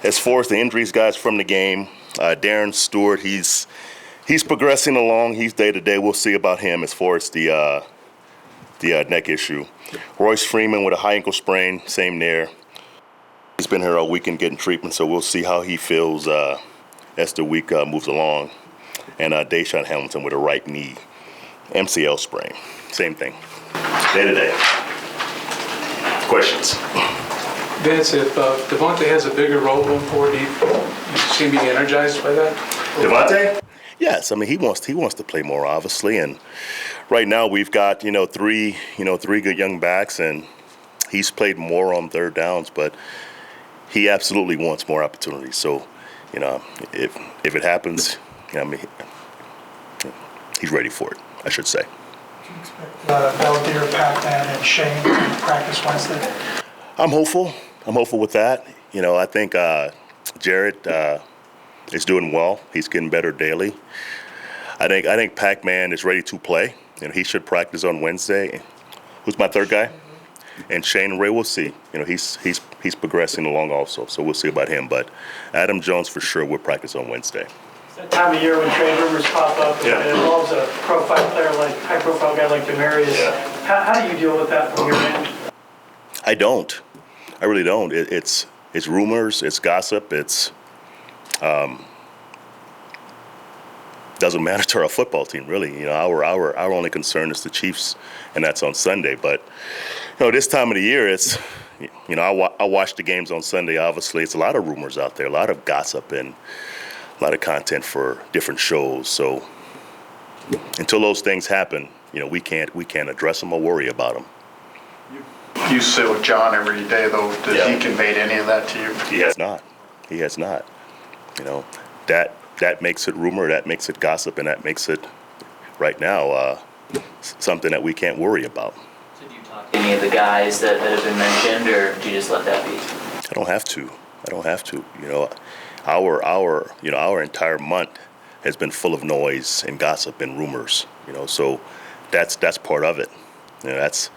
As far as the injuries, guys, from the game, Darren Stewart, he's progressing along. He's day to day. We'll see about him as far as the neck issue. Royce Freeman with a high ankle sprain, same there. He's been here all weekend getting treatment, so we'll see how he feels as the week moves along. And Deshaun Hamilton with a right knee MCL sprain, same thing. Day to day. Questions? Vince, if Devontae has a bigger role going forward, you seem to be energized by that? Devontae? Yes, I mean he wants to play more, obviously, and right now we've got three good young backs, and he's played more on third downs, but he absolutely wants more opportunities. So, if it happens, he's ready for it, I should say. Do you expect Belvedere, Pac-Man, and Shane to practice Wednesday? I'm hopeful with that. I think Jared is doing well. He's getting better daily. I think Pac-Man is ready to play. He should practice on Wednesday. Who's my third guy? And Shane and Ray, we'll see. He's progressing along also, so we'll see about him. But Adam Jones for sure will practice on Wednesday. It's that time of year when trade rumors pop up, and it involves a high-profile guy like Demarius. Yeah. How do you deal with that from your end? I don't. I really don't. It's rumors. It's gossip. It's doesn't matter to our football team, really. Our only concern is the Chiefs, and that's on Sunday. But this time of the year, it's I watch the games on Sunday. Obviously, it's a lot of rumors out there, a lot of gossip, and a lot of content for different shows. So until those things happen, we can't address them or worry about them. You sit with John every day, though. Does he convey any of that to you? He has not. He has not. That makes it rumor, that makes it gossip, and that makes it, right now, something that we can't worry about. So do you talk to any of the guys that have been mentioned, or do you just let that be? I don't have to. Our entire month has been full of noise and gossip and rumors. So that's part of it. That's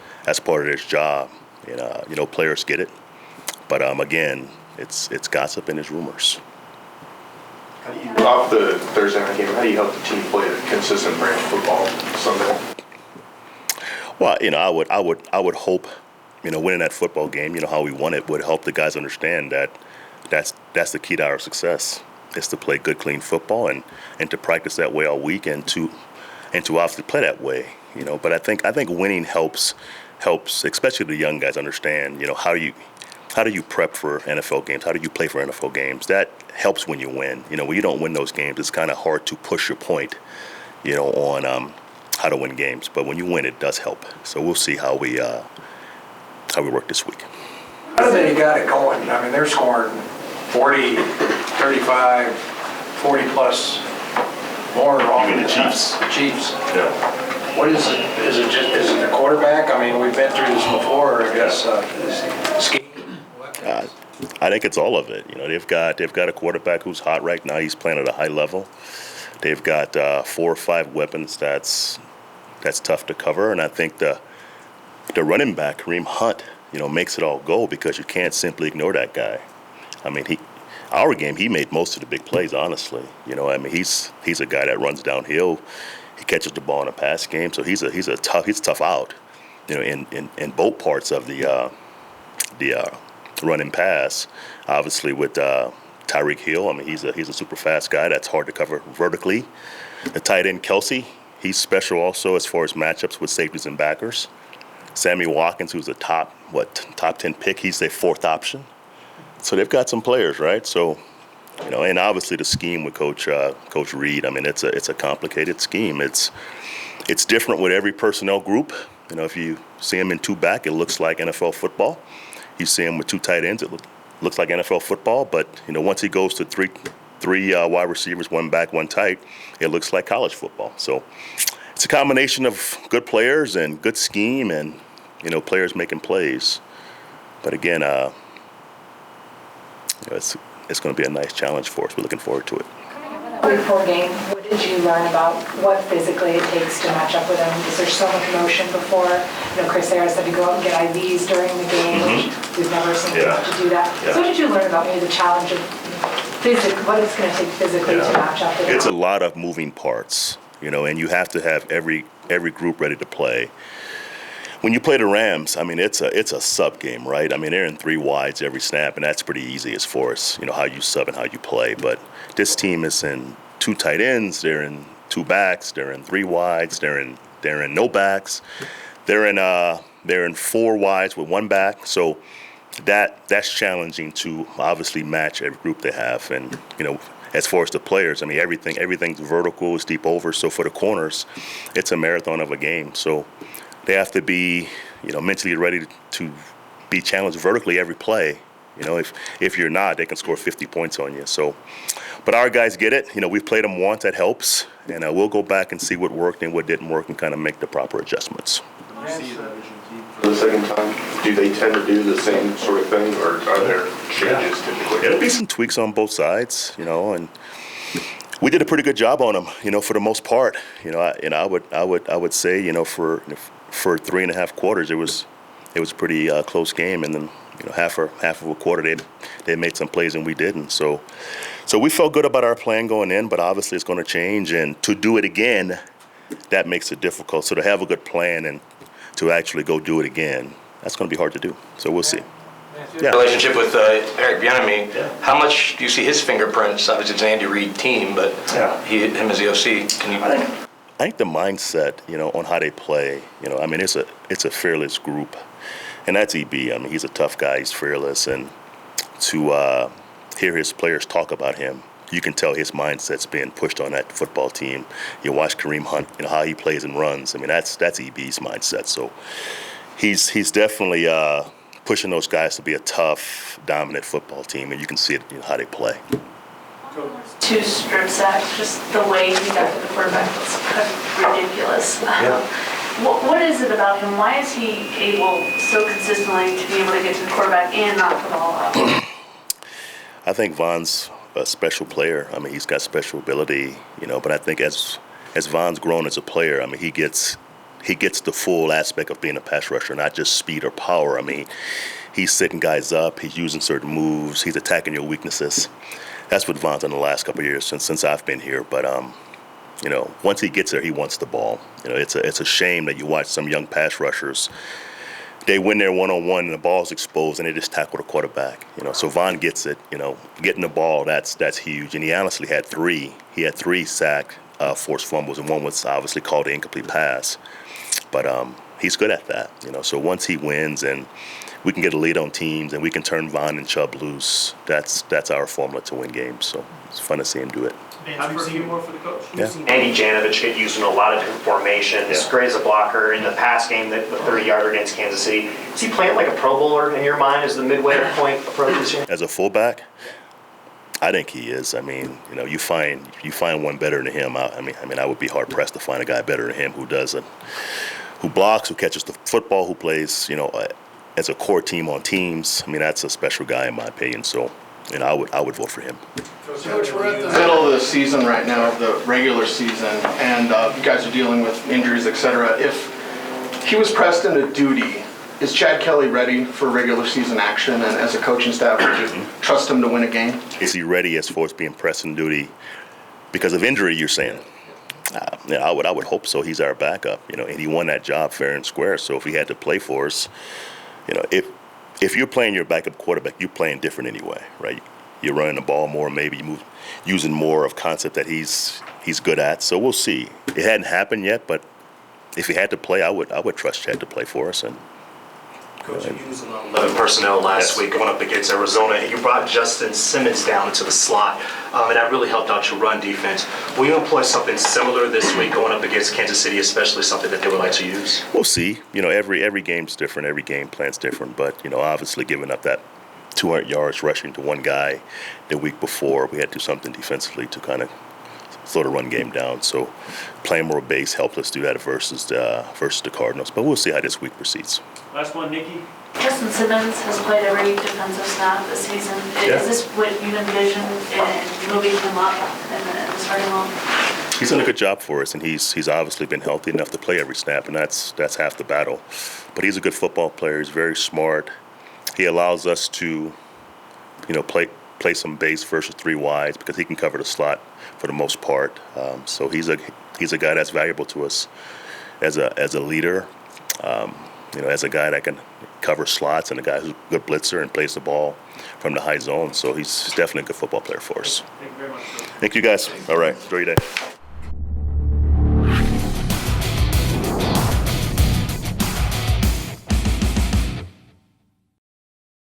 part of this job. Players get it, but again, it's gossip and it's rumors. Off the Thursday night game, how do you help the team play a consistent brand of football Sunday? Well, I would hope, winning that football game, how we won it, would help the guys understand that that's the key to our success, is to play good, clean football and to practice that way all week and to obviously play that way. But I think winning helps, especially the young guys understand, how do you prep for NFL games? How do you play for NFL games? That helps when you win. When you don't win those games, it's kind of hard to push your point, on how to win games. But when you win, it does help. So we'll see how we work this week. How do they got it going? I mean, they're scoring 40, 35, 40 plus more. You mean the Chiefs? Chiefs. Yeah. What is it? Is it the quarterback? I mean, we've been through this before. I guess is scheme. I think it's all of it. They've got a quarterback who's hot right now. He's playing at a high level. They've got 4 or 5 weapons that's tough to cover, and I think the running back Kareem Hunt, makes it all go because you can't simply ignore that guy. I mean, our game he made most of the big plays. Honestly, he's a guy that runs downhill. He catches the ball in a pass game, so he's tough out. In both parts of the run and pass. Obviously with Tyreek Hill, he's a super fast guy that's hard to cover vertically. The tight end Kelsey, he's special also as far as matchups with safeties and backers. Sammy Watkins, who's a top 10 pick, he's their 4th option. So they've got some players, right? So, and obviously the scheme with Coach Reed. It's a complicated scheme. It's different with every personnel group. If you see him in 2 back, it looks like NFL football. You see him with 2 tight ends, it looks like NFL football. But once he goes to three wide receivers, 1 back, 1 tight, it looks like college football. So it's a combination of good players and good scheme, and players making plays. But again, it's going to be a nice challenge for us. We're looking forward to it. Before game, what did you learn about what physically it takes to match up with him? Is there so much motion before? Chris Harris had to go out and get IVs during the game. Mm-hmm. We've never seen him Yeah. have to do that. Yeah. So what did you learn about maybe the challenge of what it's going to take physically to match up with? It's a lot of moving parts, and you have to have every group ready to play. When you play the Rams, I mean, it's a sub game, right? I mean, they're in 3 wides every snap, and that's pretty easy as far as, how you sub and how you play. But this team is in 2 tight ends, they're in 2 backs, they're in 3 wides, they're in no backs, they're in 4 wides with 1 back. So that's challenging to obviously match every group they have. And, as far as the players, I mean, everything's vertical, it's deep over. So for the corners, it's a marathon of a game. So they have to be, mentally ready to be challenged vertically every play. If you're not, they can score 50 points on you. So, but our guys get it. We've played them once, that helps. And we'll go back and see what worked and what didn't work and kind of make the proper adjustments. For the second time, do they tend to do the same sort of thing, or are there changes typically? There'll be some tweaks on both sides, and we did a pretty good job on them, for the most part. I would say, for 3.5 quarters, it was a pretty close game, and then half of a quarter they made some plays and we didn't. So we felt good about our plan going in, but obviously it's going to change, and to do it again, that makes it difficult. So to have a good plan and to actually go do it again, that's going to be hard to do. So we'll see. Yeah. Relationship with Eric Bieniemy, how much do you see his fingerprints? Obviously, it's an Andy Reid team, but him as the OC, can you? I think the mindset, on how they play, I mean, it's a fearless group, and that's EB. I mean, he's a tough guy. He's fearless, and to hear his players talk about him, you can tell his mindset's being pushed on that football team. You watch Kareem Hunt, how he plays and runs. I mean, that's EB's mindset. So he's definitely pushing those guys to be a tough, dominant football team, and you can see it how they play. 2 strip sacks, just the way he got to the quarterback was kind of ridiculous. What is it about him? Why is he able so consistently to be able to get to the quarterback and knock the ball out? I think Von's a special player. I mean, he's got special ability, but I think as Von's grown as a player, I mean, he gets the full aspect of being a pass rusher, not just speed or power. I mean, he's setting guys up, he's using certain moves, he's attacking your weaknesses. That's what Von's done the last couple of years since I've been here. But once he gets there, he wants the ball. It's a shame that you watch some young pass rushers. They win their one-on-one and the ball's exposed and they just tackle the quarterback. So Von gets it. Getting the ball, that's huge. And he honestly had 3. He had 3 sack forced fumbles, and one was obviously called an incomplete pass. But he's good at that. So once he wins and we can get a lead on teams and we can turn Von and Chubb loose, that's our formula to win games. So it's fun to see him do it. Have you seen more for the coach? Yeah. Andy Janovich get used in a lot of different formations. Great as a blocker in the pass game, the 30-yarder against Kansas City. Is he playing like a Pro Bowler in your mind as the midway point approach this year? As a fullback, I think he is. I mean, you find one better than him. I mean, I would be hard pressed to find a guy better than him who blocks, who catches the football, who plays, as a core team on teams. I mean, that's a special guy in my opinion. So, I would vote for him. Coach, we're at the middle of the season right now, of the regular season, and you guys are dealing with injuries, etc. If he was pressed into duty, is Chad Kelly ready for regular season action? And as a coaching staff, would you trust him to win a game? Is he ready as far as being pressed in duty because of injury, you're saying? I would hope so. He's our backup, and he won that job fair and square. So if he had to play for us, if you're playing your backup quarterback, you're playing different anyway, right? You're running the ball more, maybe using more of concept that he's good at. So we'll see. It hadn't happened yet, but if he had to play, I would trust Chad to play for us. And Coach, you used 11 personnel last week going up against Arizona, and you brought Justin Simmons down into the slot, and that really helped out your run defense. Will you employ something similar this week going up against Kansas City, especially something that they would like to use? We'll see. Every game's different. Every game plan's different. But, obviously giving up that 200 yards rushing to one guy the week before, we had to do something defensively to kind of slow the run game down. So playing more base helped us do that versus the Cardinals. But we'll see how this week proceeds. Last one, Nikki. Justin Simmons has played every defensive snap this season. Is this what you envision in moving him up in the starting role? He's done a good job for us, and he's obviously been healthy enough to play every snap, and that's half the battle. But he's a good football player. He's very smart. He allows us to, play some base versus three wides because he can cover the slot for the most part. So he's a guy that's valuable to us as a leader. As a guy that can cover slots and a guy who's a good blitzer and plays the ball from the high zone. So he's definitely a good football player for us. Thank you very much. Thank you, guys. All right. Enjoy your day.